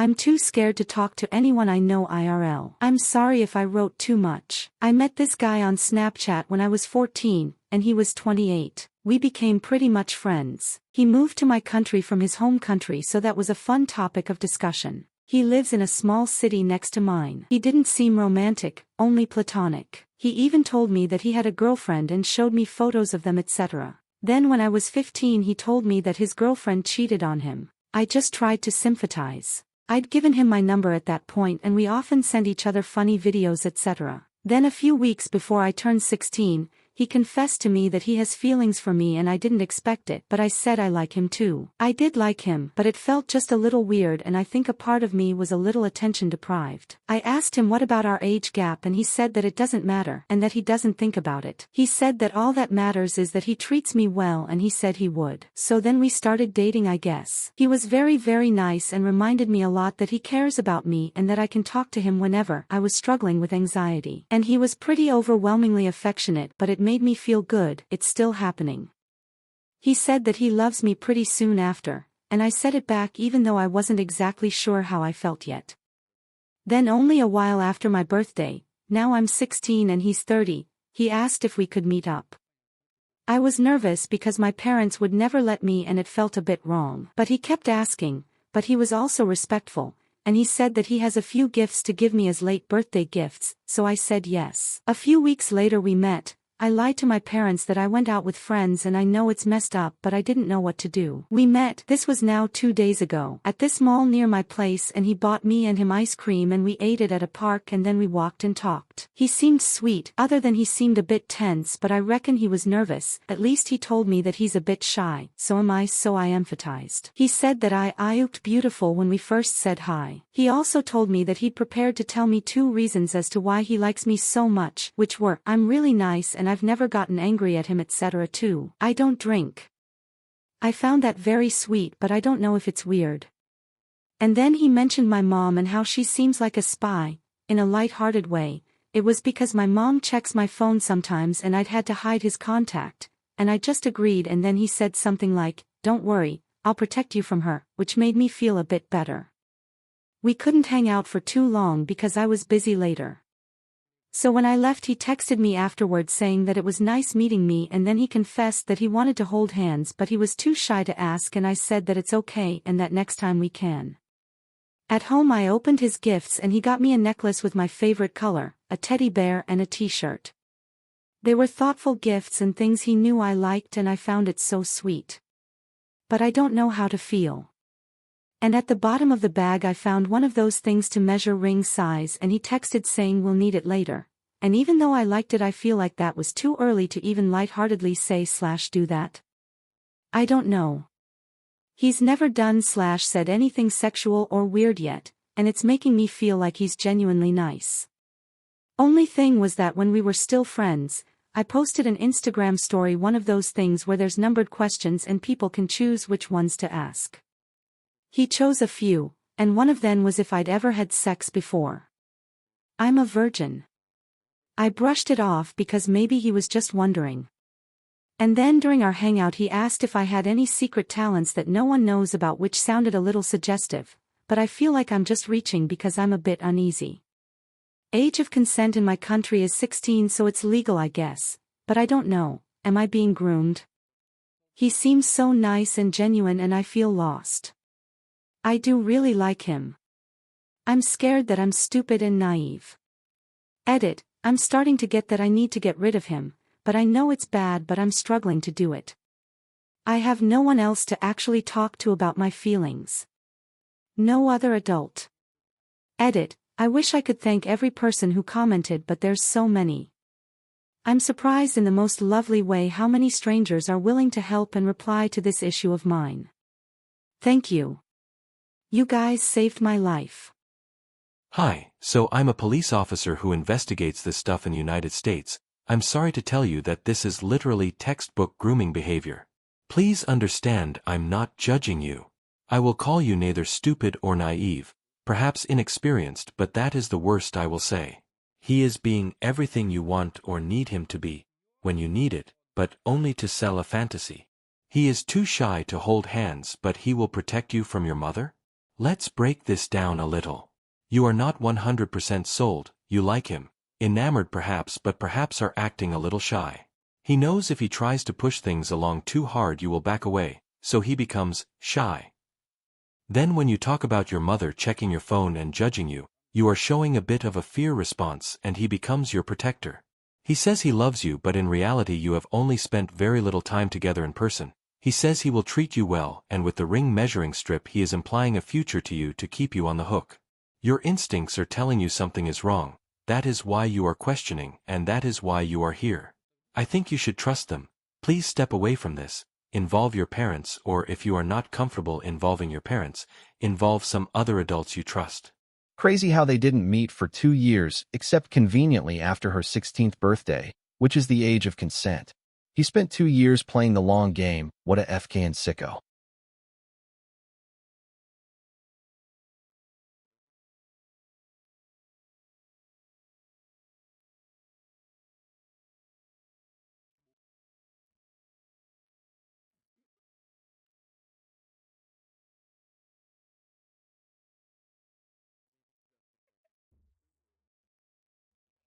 I'm too scared to talk to anyone I know IRL. I'm sorry if I wrote too much. I met this guy on Snapchat when I was 14, and he was 28. We became pretty much friends. He moved to my country from his home country, so that was a fun topic of discussion. He lives in a small city next to mine. He didn't seem romantic, only platonic. He even told me that he had a girlfriend and showed me photos of them, etc. Then when I was 15 he told me that his girlfriend cheated on him. I just tried to sympathize. I'd given him my number at that point and we often sent each other funny videos, etc. Then a few weeks before I turned 16, he confessed to me that he has feelings for me and I didn't expect it, but I said I like him too. I did like him, but it felt just a little weird and I think a part of me was a little attention deprived. I asked him what about our age gap and he said that it doesn't matter and that he doesn't think about it. He said that all that matters is that he treats me well and he said he would. So then we started dating, I guess. He was very nice and reminded me a lot that he cares about me and that I can talk to him whenever I was struggling with anxiety. And he was pretty overwhelmingly affectionate, but it made me feel good. It's still happening. He said that he loves me pretty soon after, and I said it back even though I wasn't exactly sure how I felt yet. Then only a while after my birthday, now I'm 16 and he's 30, he asked if we could meet up. I was nervous because my parents would never let me and it felt a bit wrong. But he kept asking, but he was also respectful, and he said that he has a few gifts to give me as late birthday gifts, so I said yes. A few weeks later we met. I lied to my parents that I went out with friends and I know it's messed up, but I didn't know what to do. We met, this was now 2 days ago, at this mall near my place and he bought me and him ice cream and we ate it at a park and then we walked and talked. He seemed sweet, other than he seemed a bit tense, but I reckon he was nervous. At least he told me that he's a bit shy, so am I, so I empathized. He said that I looked beautiful when we first said hi. He also told me that he'd prepared to tell me 2 reasons as to why he likes me so much, which were, I'm really nice and I've never gotten angry at him, etc. too. I don't drink. I found that very sweet, but I don't know if it's weird. And then he mentioned my mom and how she seems like a spy, in a light-hearted way. It was because my mom checks my phone sometimes and I'd had to hide his contact, and I just agreed, and then he said something like, don't worry, I'll protect you from her, which made me feel a bit better. We couldn't hang out for too long because I was busy later. So when I left he texted me afterwards saying that it was nice meeting me, and then he confessed that he wanted to hold hands but he was too shy to ask, and I said that it's okay and that next time we can. At home I opened his gifts and he got me a necklace with my favorite color, a teddy bear and a t-shirt. They were thoughtful gifts and things he knew I liked and I found it so sweet. But I don't know how to feel. And at the bottom of the bag I found one of those things to measure ring size and he texted saying we'll need it later. And even though I liked it, I feel like that was too early to even lightheartedly say/do that. I don't know. He's never done/said anything sexual or weird yet, and it's making me feel like he's genuinely nice. Only thing was that when we were still friends, I posted an Instagram story, one of those things where there's numbered questions and people can choose which ones to ask. He chose a few, and one of them was if I'd ever had sex before. I'm a virgin. I brushed it off because maybe he was just wondering. And then during our hangout he asked if I had any secret talents that no one knows about, which sounded a little suggestive, but I feel like I'm just reaching because I'm a bit uneasy. Age of consent in my country is 16, so it's legal I guess, but I don't know, am I being groomed? He seems so nice and genuine and I feel lost. I do really like him. I'm scared that I'm stupid and naive. Edit, I'm starting to get that I need to get rid of him, but I know it's bad, but I'm struggling to do it. I have no one else to actually talk to about my feelings. No other adult. Edit, I wish I could thank every person who commented, but there's so many. I'm surprised in the most lovely way how many strangers are willing to help and reply to this issue of mine. Thank you. You guys saved my life. Hi, so I'm a police officer who investigates this stuff in the United States. I'm sorry to tell you that this is literally textbook grooming behavior. Please understand, I'm not judging you. I will call you neither stupid or naive, perhaps inexperienced, but that is the worst I will say. He is being everything you want or need him to be, when you need it, but only to sell a fantasy. He is too shy to hold hands, but he will protect you from your mother? Let's break this down a little. You are not 100% sold, you like him. Enamored perhaps, but perhaps are acting a little shy. He knows if he tries to push things along too hard you will back away, so he becomes shy. Then when you talk about your mother checking your phone and judging you, you are showing a bit of a fear response and he becomes your protector. He says he loves you, but in reality you have only spent very little time together in person. He says he will treat you well, and with the ring measuring strip he is implying a future to you to keep you on the hook. Your instincts are telling you something is wrong. That is why you are questioning, and that is why you are here. I think you should trust them. Please step away from this. Involve your parents, or if you are not comfortable involving your parents, involve some other adults you trust. Crazy how they didn't meet for 2 years, except conveniently after her 16th birthday, which is the age of consent. He spent 2 years playing the long game. What a FKN sicko.